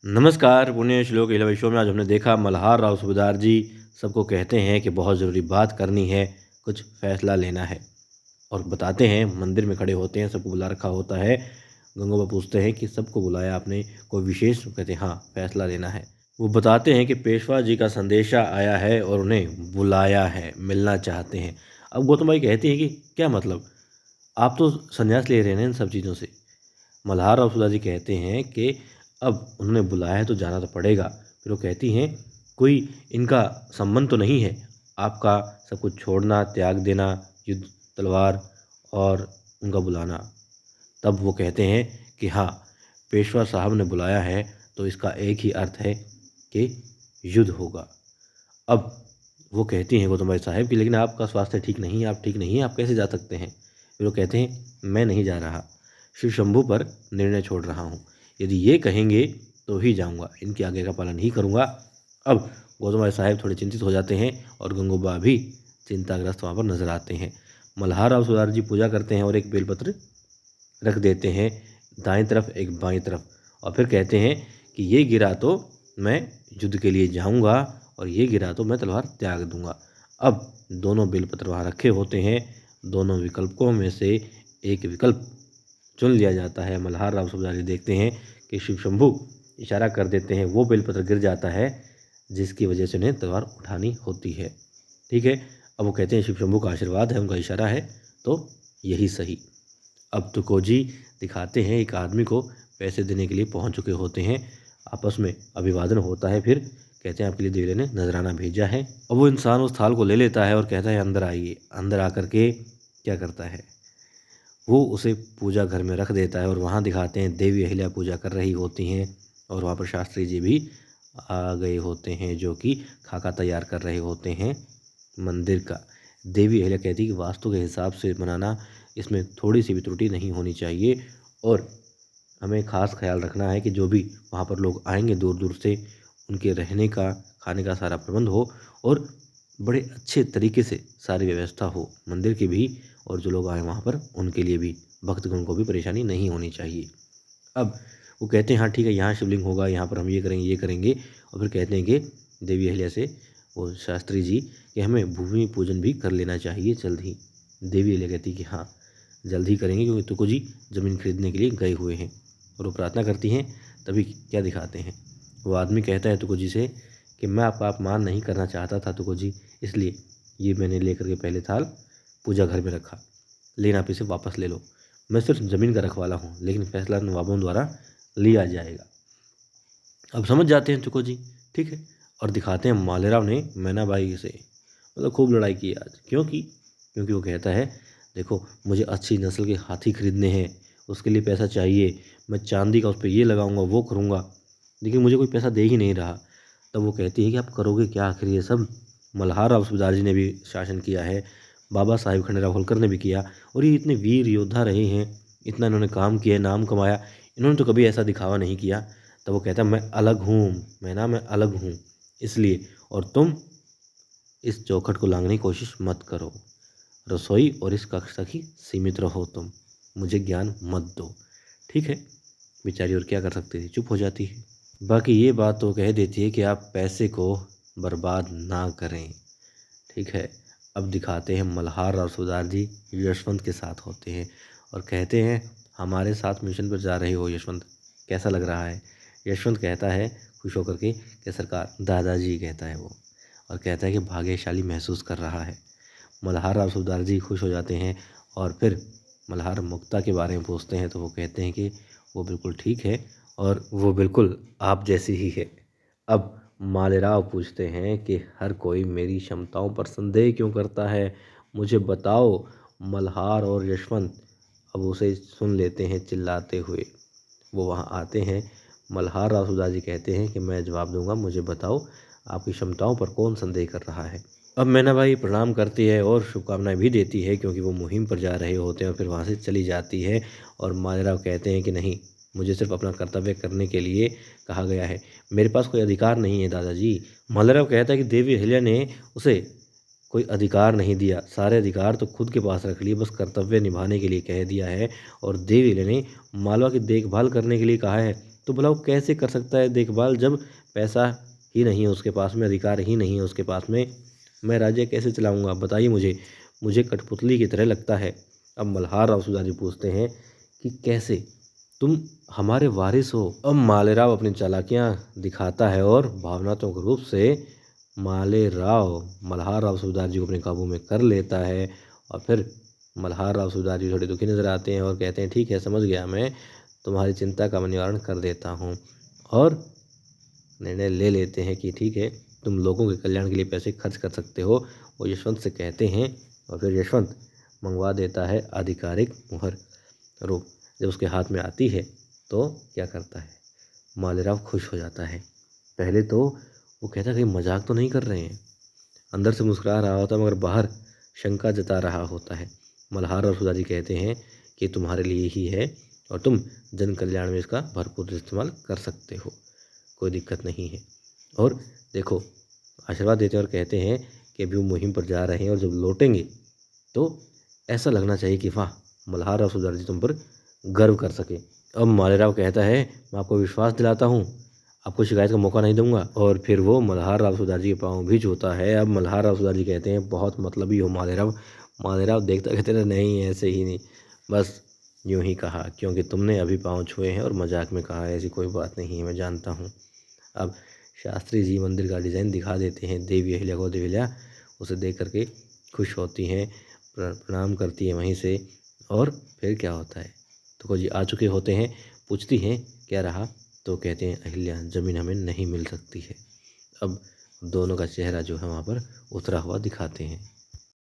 नमस्कार, पुण्य श्लोक 11वें शो में आज हमने देखा मल्हार राव सूबेदार जी सबको कहते हैं कि बहुत ज़रूरी बात करनी है, कुछ फ़ैसला लेना है और बताते हैं मंदिर में खड़े होते हैं, सबको बुला रखा होता है। गंगोबा पूछते हैं कि सबको बुलाया आपने, कोई विशेष? कहते हैं हाँ, फ़ैसला लेना है। वो बताते हैं कि पेशवा जी का संदेशा आया है और उन्हें बुलाया है, मिलना चाहते हैं। अब गौतम भाई कहते हैं कि क्या मतलब? आप तो संन्यास ले रहे हैं ना इन सब चीज़ों से। मल्हार और सुधा जी कहते हैं कि अब उन्होंने बुलाया है तो जाना तो पड़ेगा। फिर वो कहती हैं कोई इनका संबंध तो नहीं है, आपका सब कुछ छोड़ना, त्याग देना, युद्ध, तलवार और उनका बुलाना। तब वो कहते हैं कि हाँ, पेशवा साहब ने बुलाया है तो इसका एक ही अर्थ है कि युद्ध होगा। अब वो कहती हैं गौतम भाई साहब कि लेकिन आपका स्वास्थ्य ठीक नहीं है, आप ठीक नहीं हैं, आप कैसे जा सकते हैं? फिर वो कहते हैं मैं नहीं जा रहा, शिव शंभू पर निर्णय छोड़ रहा हूँ। यदि ये कहेंगे तो ही जाऊँगा, इनकी आज्ञा का पालन ही करूँगा। अब गौतम भाई साहब थोड़े चिंतित हो जाते हैं और गंगोबा भी चिंताग्रस्त वहाँ पर नजर आते हैं। मल्हार राव सुधार जी पूजा करते हैं और एक बेलपत्र रख देते हैं, दाएं तरफ एक बाएं तरफ, और फिर कहते हैं कि ये गिरा तो मैं युद्ध के लिए जाऊंगा और ये गिरा तो मैं तलवार त्याग दूंगा। अब दोनों बेलपत्र वहाँ रखे होते हैं, दोनों विकल्पों में से एक विकल्प चुन लिया जाता है। मल्हार राव सूबेदार देखते हैं कि शिव शंभू इशारा कर देते हैं, वो बेलपत्र गिर जाता है जिसकी वजह से उन्हें तलवार उठानी होती है। ठीक है, अब वो कहते हैं शिव शंभू का आशीर्वाद है, उनका इशारा है तो यही सही। अब तुकोजी दिखाते हैं एक आदमी को पैसे देने के लिए पहुंच चुके होते हैं, आपस में अभिवादन होता है। फिर कहते हैं आपके लिए देवले ने नजराना भेजा है। अब वो इंसान उस थाल को ले लेता है और कहता है अंदर आइए। अंदर आकर के क्या करता है, वो उसे पूजा घर में रख देता है और वहाँ दिखाते हैं देवी अहिल्या पूजा कर रही होती हैं और वहाँ पर शास्त्री जी भी आ गए होते हैं जो कि खाका तैयार कर रहे होते हैं मंदिर का। देवी अहिल्या कहती है कि वास्तु के हिसाब से बनाना, इसमें थोड़ी सी भी त्रुटि नहीं होनी चाहिए और हमें खास ख्याल रखना है कि जो भी वहाँ पर लोग आएंगे दूर दूर से, उनके रहने का, खाने का सारा प्रबंध हो और बड़े अच्छे तरीके से सारी व्यवस्था हो मंदिर की भी, और जो लोग आए वहाँ पर उनके लिए भी, भक्तगण को भी परेशानी नहीं होनी चाहिए। अब वो कहते हैं हाँ ठीक है, यहाँ शिवलिंग होगा, यहाँ पर हम ये करेंगे। और फिर कहते हैं कि देवी अहिल्या से वो शास्त्री जी कि हमें भूमि पूजन भी कर लेना चाहिए जल्द ही। देवी अहिल्या कहती कि हाँ जल्द ही करेंगे क्योंकि तुको जी ज़मीन खरीदने के लिए गए हुए हैं। और वो प्रार्थना करती हैं। तभी क्या दिखाते हैं, वो आदमी कहता है तुको जी से कि मैं आपका अपमान नहीं करना चाहता था तुको जी, इसलिए ये मैंने लेकर के पहले थाल पूजा घर में रखा, लेकिन आप इसे वापस ले लो। मैं सिर्फ ज़मीन का रखवाला हूँ, लेकिन फैसला नवाबों द्वारा लिया जाएगा। अब समझ जाते हैं तुको जी, ठीक है। और दिखाते हैं मालेराव ने मैनाबाई से मतलब खूब लड़ाई की आज। क्योंकि वो कहता है देखो मुझे अच्छी नस्ल के हाथी खरीदने हैं, उसके लिए पैसा चाहिए, मैं चांदी का उस पर ये लगाऊंगा, वो करूँगा, लेकिन मुझे कोई पैसा दे ही नहीं रहा। तब वो कहती है कि आप करोगे क्या आखिर ये सब? मल्हार राव सूबेदार जी ने भी शासन किया है, बाबा साहेब खंडेराव होलकर ने भी किया, और ये इतने वीर योद्धा रहे हैं, इतना इन्होंने काम किया, नाम कमाया, इन्होंने तो कभी ऐसा दिखावा नहीं किया। तब वो कहता है मैं अलग हूँ, मैं अलग हूँ इसलिए, और तुम इस चौखट को लांघने की कोशिश मत करो, रसोई और इस कक्ष तक ही सीमित रहो, तुम मुझे ज्ञान मत दो। ठीक है, बेचारी और क्या कर सकती थी, चुप हो जाती है। बाकी ये बात तो कह देती है कि आप पैसे को बर्बाद ना करें। ठीक है, अब दिखाते हैं मल्हार राव सूबेदार जी यशवंत के साथ होते हैं और कहते हैं हमारे साथ मिशन पर जा रहे हो यशवंत, कैसा लग रहा है? यशवंत कहता है खुश होकर के कि सरकार, दादाजी कहता है वो, और कहता है कि भाग्यशाली महसूस कर रहा है। मल्हार राव सूबेदार जी खुश हो जाते हैं और फिर मल्हार मुक्ता के बारे में पूछते हैं तो वो कहते हैं कि वो बिल्कुल ठीक है और वो बिल्कुल आप जैसी ही है। अब मालेराव पूछते हैं कि हर कोई मेरी क्षमताओं पर संदेह क्यों करता है, मुझे बताओ। मल्हार और यशवंत अब उसे सुन लेते हैं चिल्लाते हुए, वो वहाँ आते हैं। मल्हार राव सूबेदार जी कहते हैं कि मैं जवाब दूंगा, मुझे बताओ आपकी क्षमताओं पर कौन संदेह कर रहा है। अब मैनाबाई प्रणाम करती है और शुभकामनाएं भी देती है क्योंकि वो मुहिम पर जा रहे होते हैं और फिर वहाँ से चली जाती है। और मालेराव कहते हैं कि नहीं, मुझे सिर्फ अपना कर्तव्य करने के लिए कहा गया है, मेरे पास कोई अधिकार नहीं है दादाजी। मालेराव कहता है कि देवी अहिल्या ने उसे कोई अधिकार नहीं दिया, सारे अधिकार तो खुद के पास रख लिए, बस कर्तव्य निभाने के लिए कह दिया है। और देवी अहिल्या ने मालवा की देखभाल करने के लिए कहा है, तो भला वो कैसे कर सकता है देखभाल जब पैसा ही नहीं है उसके पास में, अधिकार ही नहीं है उसके पास में। मैं राज्य कैसे चलाऊँगा बताइए मुझे। मुझे कठपुतली की तरह लगता है। अब मल्हार राव सुधार जी पूछते हैं कि कैसे? तुम हमारे वारिस हो। अब मालेराव अपनी चालाकियाँ दिखाता है और भावनात्मक रूप से मालेराव मल्हार राव सुधार जी को अपने काबू में कर लेता है। और फिर मल्हार राव सुधार जी थोड़े दुखी नज़र आते हैं और कहते हैं ठीक है, समझ गया, मैं तुम्हारी चिंता का मैं निवारण कर देता हूँ। और निर्णय ले लेते हैं कि ठीक है, तुम लोगों के कल्याण के लिए पैसे खर्च कर सकते हो। वो यशवंत से कहते हैं और फिर यशवंत मंगवा देता है आधिकारिक मुहर रोक। जब उसके हाथ में आती है तो क्या करता है, मालेराव खुश हो जाता है। पहले तो वो कहता है कहीं मजाक तो नहीं कर रहे हैं, अंदर से मुस्कुरा रहा होता है मगर बाहर शंका जता रहा होता है। मल्हार और सुधाजी कहते हैं कि तुम्हारे लिए ही है और तुम जन कल्याण में इसका भरपूर इस्तेमाल कर सकते हो, कोई दिक्कत नहीं है। और देखो, आशीर्वाद देते हैं और कहते हैं कि अभी वो मुहिम पर जा रहे हैं और जब लौटेंगे तो ऐसा लगना चाहिए कि वाह, मल्हार और सुधार जी तुम पर गर्व कर सके। अब मालेराव कहता है मैं आपको विश्वास दिलाता हूँ, आपको शिकायत का मौका नहीं दूंगा। और फिर वो मल्हार राव सुधार जी के पाँव भी छूता है। अब मल्हार राव सुधार जी कहते हैं बहुत मतलबी हो मालेराव। मालेराव देखता कहते हैं नहीं, ऐसे ही नहीं, बस यूं ही कहा क्योंकि तुमने अभी पाँव छुए हैं और मजाक में कहा है, ऐसी कोई बात नहीं है, मैं जानता हूँ। अब शास्त्री जी मंदिर का डिज़ाइन दिखा देते हैं। देवी अहिल्या को देवी अहिल्या उसे देख करके खुश होती हैं, प्रणाम करती है वहीं से। और फिर क्या होता है, तो जी आ चुके होते हैं, पूछती हैं क्या रहा, तो कहते हैं अहिल्या ज़मीन हमें नहीं मिल सकती है। अब दोनों का चेहरा जो है वहाँ पर उतरा हुआ दिखाते हैं।